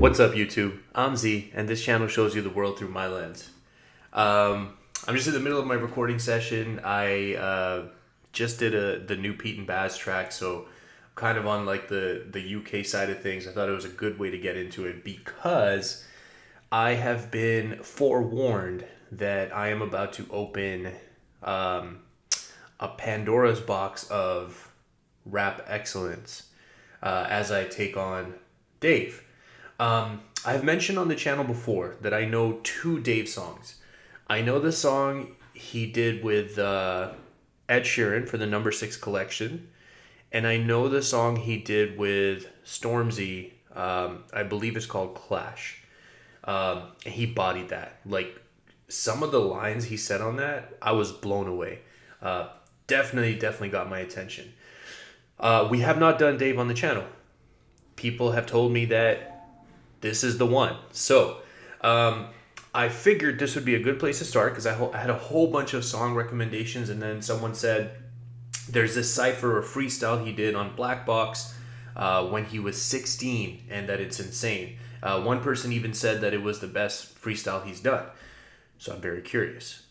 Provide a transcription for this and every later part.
What's up, YouTube? I'm Z, and this channel shows you the world through my lens. I'm just in the middle of my recording session. I just did the new Pete and Baz track, so kind of on like the UK side of things. I thought it was a good way to get into it because I have been forewarned that I am about to open a Pandora's box of rap excellence as I take on Dave. I've mentioned on the channel before that I know two Dave songs. I know the song he did with Ed Sheeran for the Number 6 collection, and I know the song he did with Stormzy, I believe it's called Clash. He bodied that. Like, some of the lines he said on that, I was blown away. Definitely got my attention. We have not done Dave on the channel. People have told me that this is the one. So I figured this would be a good place to start because I had a whole bunch of song recommendations, and then someone said there's this cypher or freestyle he did on Black Box when he was 16 and that it's insane. One person even said that it was the best freestyle he's done. So I'm very curious.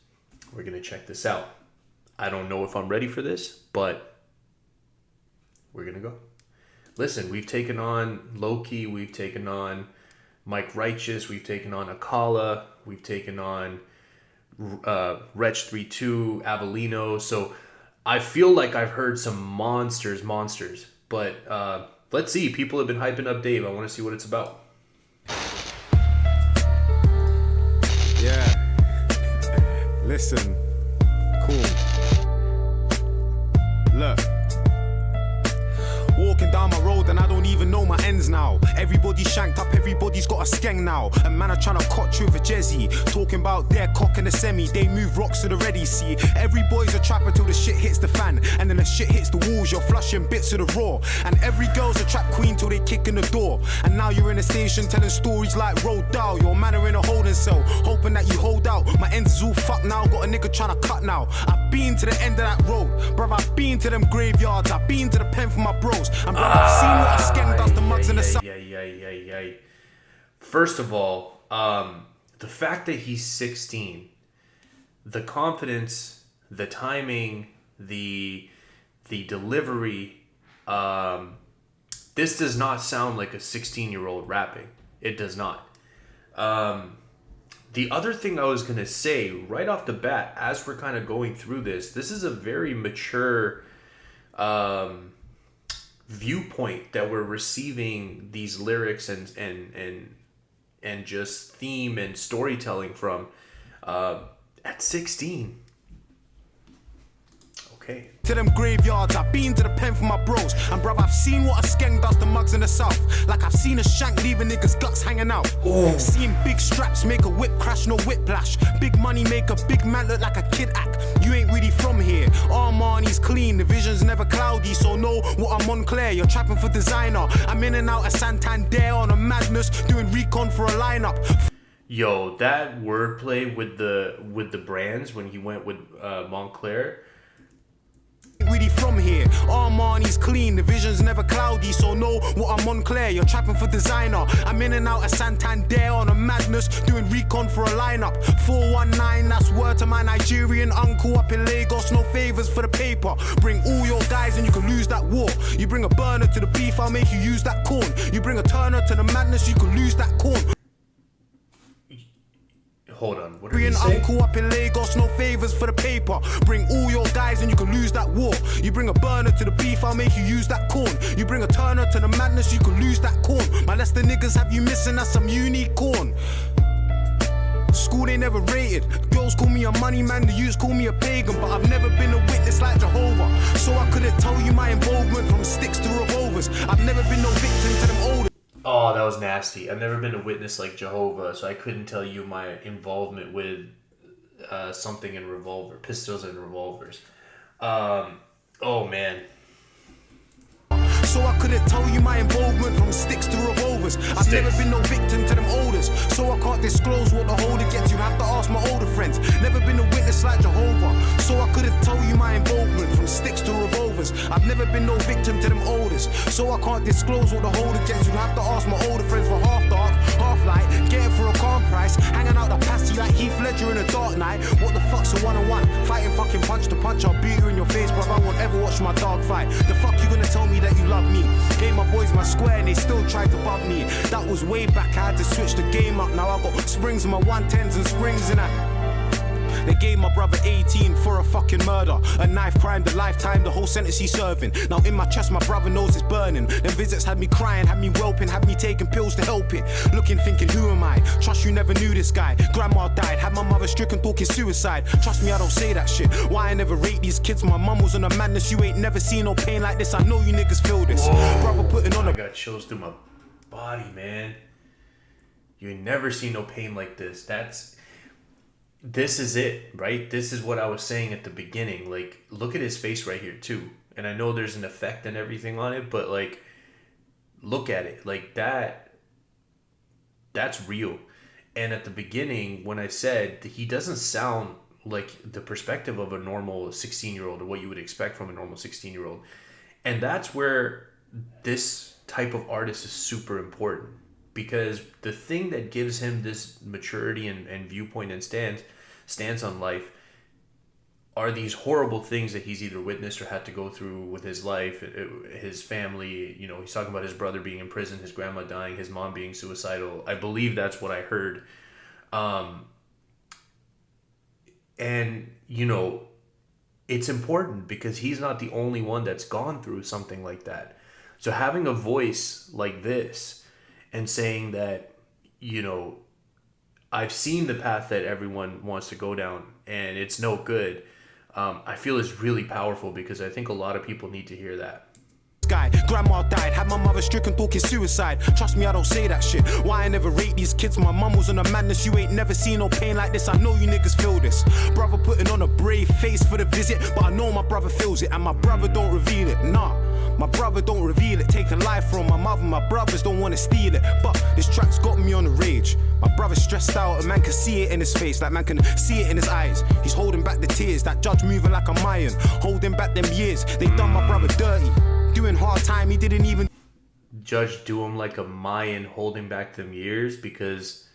We're going to check this out. I don't know if I'm ready for this, but we're going to go. Listen, we've taken on Loki, we've taken on Mike Righteous, we've taken on Akala, we've taken on Wretch32, Avellino. So I feel like I've heard some monsters. But let's see. People have been hyping up Dave. I want to see what it's about. Yeah. Listen. Cool. Look. Walking down my road and I don't even know my ends now. Everybody's shanked up, everybody's got a skeng now. And man are trying to cut you with a jezzy. Talking about their cock and the semi. They move rocks to the ready, see. Every boy's a trapper till the shit hits the fan. And then the shit hits the walls, you're flushing bits of the raw. And every girl's a trap queen till they kick in the door. And now you're in a station telling stories like Road Dow. Your man are in a holding cell, hoping that you hold out. My ends is all fucked now, got a nigga trying to cut now. I've been to the end of that road, bruv, I've been to them graveyards. I've been to the pen for my bros. And bruv, I've seen what a skeng does to mugs in the sun. First of all, the fact that he's 16, the confidence, the timing, the delivery, this does not sound like a 16-year-old rapping. It does not. The other thing I was going to say right off the bat, as we're kind of going through this is a very mature viewpoint that we're receiving these lyrics and just theme and storytelling from at 16. Okay. To them graveyards, I've been to the pen for my bros. And bruv, I've seen what a skeng does to mugs in the south. Like I've seen a shank leaving niggas' guts hanging out. Oh. Seeing big straps make a whip crash, no whiplash. Big money make a big man look like a kid act. You ain't really from here. Armani's clean, the vision's never cloudy. So know what I'm on clear, you're trapping for designer. I'm in and out of Santander on a madness, doing recon for a lineup. Yo, that wordplay with the brands when he went with Montclair. Really from here, Armani's clean, the vision's never cloudy. So know what I'm on clear, you're trapping for designer. I'm in and out of Santander on a madness, doing recon for a lineup. 419, that's word to my Nigerian uncle up in Lagos. No favors for the paper. Bring all your guys and you can lose that war. You bring a burner to the beef, I'll make you use that corn. You bring a turner to the madness, you can lose that corn. Hold on, what are you saying? Uncle up in Lagos, no favors for the paper. Bring all your guys and you can lose that war. You bring a burner to the beef, I'll make you use that corn. You bring a turner to the madness, you can lose that corn. My Leicester niggas have you missing, that's some unicorn. School they never rated. Girls call me a money man, the youths call me a pagan. But I've never been a witness like Jehovah. So I couldn't tell you my involvement from sticks to revolvers. I've never been no victim to them older. Oh, that was nasty. I've never been a witness like Jehovah, so I couldn't tell you my involvement with something in pistols and revolvers. Oh man. So I couldn't tell you my involvement from sticks to revolvers. I've never been no victim to them holders. So I can't disclose what the holder gets. You have to ask my older friends. Never been a witness like Jehovah. So I couldn't tell you my involvement from sticks to revolvers. I've never been no victim to them holders. So I can't disclose what the holder gets. You have to ask my older friends for half dark. like, get it for a calm price. Hanging out the passy like Heath Ledger in a dark night. What the fuck's a one-on-one? Fighting fucking punch to punch, I'll beat you in your face, bruv. I won't ever watch my dog fight. The fuck you gonna tell me that you love me? Gave my boys my square and they still tried to bump me. That was way back, I had to switch the game up. Now I got springs in my 110s and springs in that. They gave my brother 18 for a fucking murder. A knife crime, the lifetime, the whole sentence he's serving. Now in my chest, my brother knows it's burning. Them visits had me crying, had me whelping, had me taking pills to help it. Looking, thinking, who am I? Trust you never knew this guy. Grandma died, had my mother stricken, talking suicide. Trust me, I don't say that shit. Why I never rate these kids? My mum was on a madness. You ain't never seen no pain like this. I know you niggas feel this. Whoa. Brother putting on I got chills through my body, man. You ain't never seen no pain like this. This is it, right? This is what I was saying at the beginning. Like, look at his face right here, too. And I know there's an effect and everything on it, but, like, look at it. Like, that's real. And at the beginning, when I said he doesn't sound like the perspective of a normal 16-year-old or what you would expect from a normal 16-year-old. And that's where this type of artist is super important. Because the thing that gives him this maturity and viewpoint and stance on life are these horrible things that he's either witnessed or had to go through with his life, his family. You know, he's talking about his brother being in prison, his grandma dying, his mom being suicidal. I believe that's what I heard. And, you know, it's important because he's not the only one that's gone through something like that. So having a voice like this and saying that, you know, I've seen the path that everyone wants to go down and it's no good, I feel is really powerful because I think a lot of people need to hear that. Guy, grandma died, had my mother stricken, talking suicide. Trust me, I don't say that shit. Why I never rate these kids? My mum was on a madness. You ain't never seen no pain like this. I know you niggas feel this. Brother putting on a brave face for the visit, but I know my brother feels it, and my brother don't reveal it. Nah, my brother don't reveal it. Taking life from my mother, my brothers don't want to steal it. But this track's got me on the rage. My brother's stressed out, and man can see it in his face, like man can see it in his eyes. He's holding back the tears, that judge moving like a Mayan, holding back them years. They done my brother dirty. Doing hard time, he didn't even judge do him like a Mayan, holding back them years because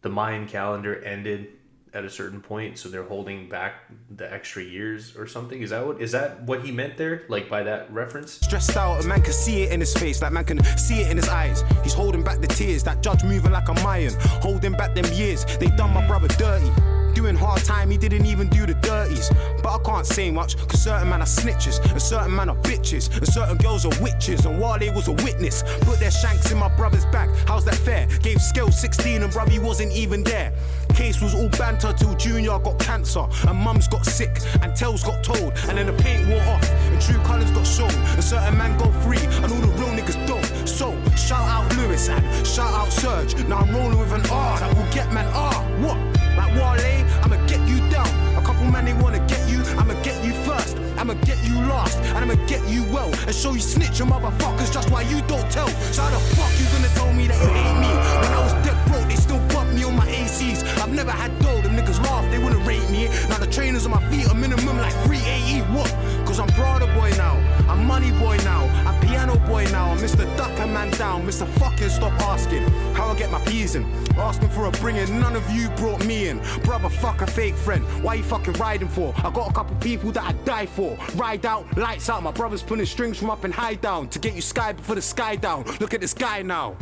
the Mayan calendar ended at a certain point, so they're holding back the extra years or something. Is that what he meant there, like by that reference? Stressed out, a man can see it in his face, like man can see it in his eyes. He's holding back the tears, that judge moving like a Mayan, holding back them years. They done my brother dirty. Doing hard time, he didn't even do the dirties. But I can't say much, cause certain man are snitches, and certain man are bitches, and certain girls are witches. And while they was a witness, put their shanks in my brother's back. How's that fair? Gave scale 16 and brother he wasn't even there. Case was all banter till Junior got cancer, and mums got sick, and tales got told, and then the paint wore off, and true colours got shown. And certain man go free, and all the real niggas don't. So, shout out Lewis and shout out Serge. Now I'm rolling with an R that will get man R. What? Like Wale, I'ma get you down. A couple man they wanna get you, I'ma get you first. I'ma get you last, and I'ma get you well, and show you snitching motherfuckers just why you don't tell. So how the fuck you gonna tell me that you hate me? When I was dead broke, they still bump me on my ACs. I've never had dough, them niggas laugh, they wouldn't rate me. Now the trainers on my feet are minimum like 380. What? Cause I'm Prada boy now, I'm money boy now, I'm piano boy now, I'm Mr. Duck a man down, Mr. Fucking stop asking how I get my peas in. Asking for a bringing, none of you brought me in. Brother, fuck a fake friend, why you fucking riding for? I got a couple people that I die for. Ride out, lights out, my brother's pulling strings from up and high down to get you sky before the sky down. Look at this guy now.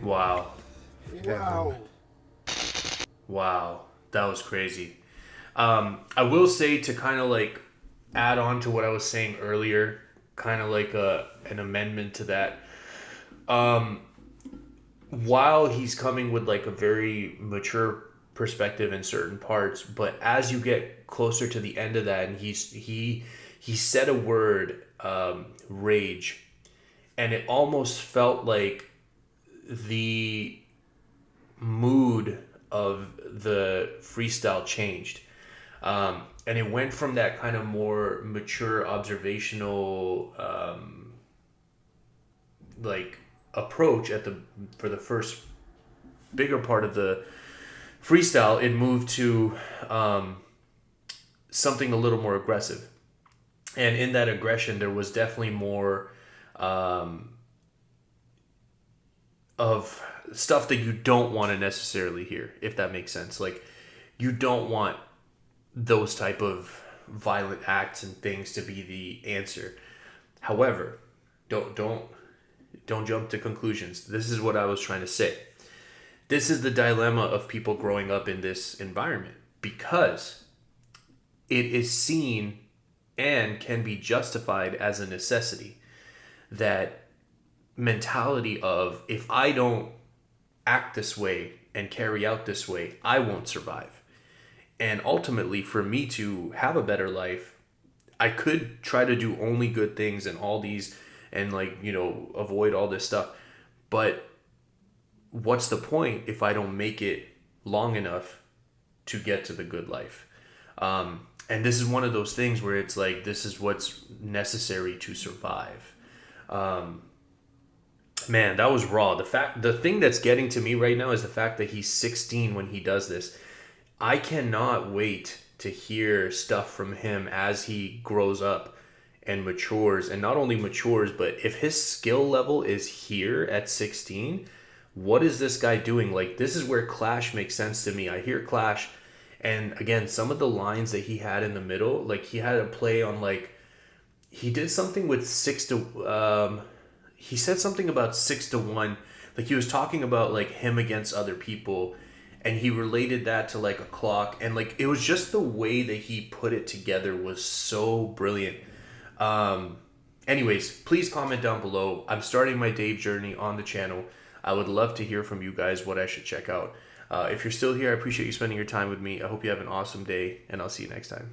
Wow. Wow. Wow. That was crazy. I will say, to kind of like add on to what I was saying earlier, kind of like an amendment to that. While he's coming with like a very mature perspective in certain parts, but as you get closer to the end of that, and he said a word, rage, and it almost felt like the mood of the freestyle changed. And it went from that kind of more mature, observational, like approach for the first bigger part of the freestyle. It moved to something a little more aggressive, and in that aggression, there was definitely more of stuff that you don't want to necessarily hear, if that makes sense. Like, you don't want those type of violent acts and things to be the answer. However, don't jump to conclusions. This is what I was trying to say. This is the dilemma of people growing up in this environment, because it is seen and can be justified as a necessity. That mentality of, if I don't act this way and carry out this way, I won't survive. And ultimately, for me to have a better life, I could try to do only good things and all these, and like, avoid all this stuff. But what's the point if I don't make it long enough to get to the good life? And this is one of those things where it's like, this is what's necessary to survive. Man, that was raw. The thing that's getting to me right now is the fact that he's 16 when he does this. I cannot wait to hear stuff from him as he grows up and matures, and not only matures, but if his skill level is here at 16, what is this guy doing? Like, this is where Clash makes sense to me. I hear Clash, and again, some of the lines that he had in the middle, like, he had a play on, like, he did something with he said something about 6-1. Like, he was talking about, like, him against other people, and he related that to, like, a clock, and, like, it was just the way that he put it together was so brilliant. Anyways, please comment down below. I'm starting my Dave journey on the channel. I would love to hear from you guys what I should check out. If you're still here, I appreciate you spending your time with me. I hope you have an awesome day, and I'll see you next time.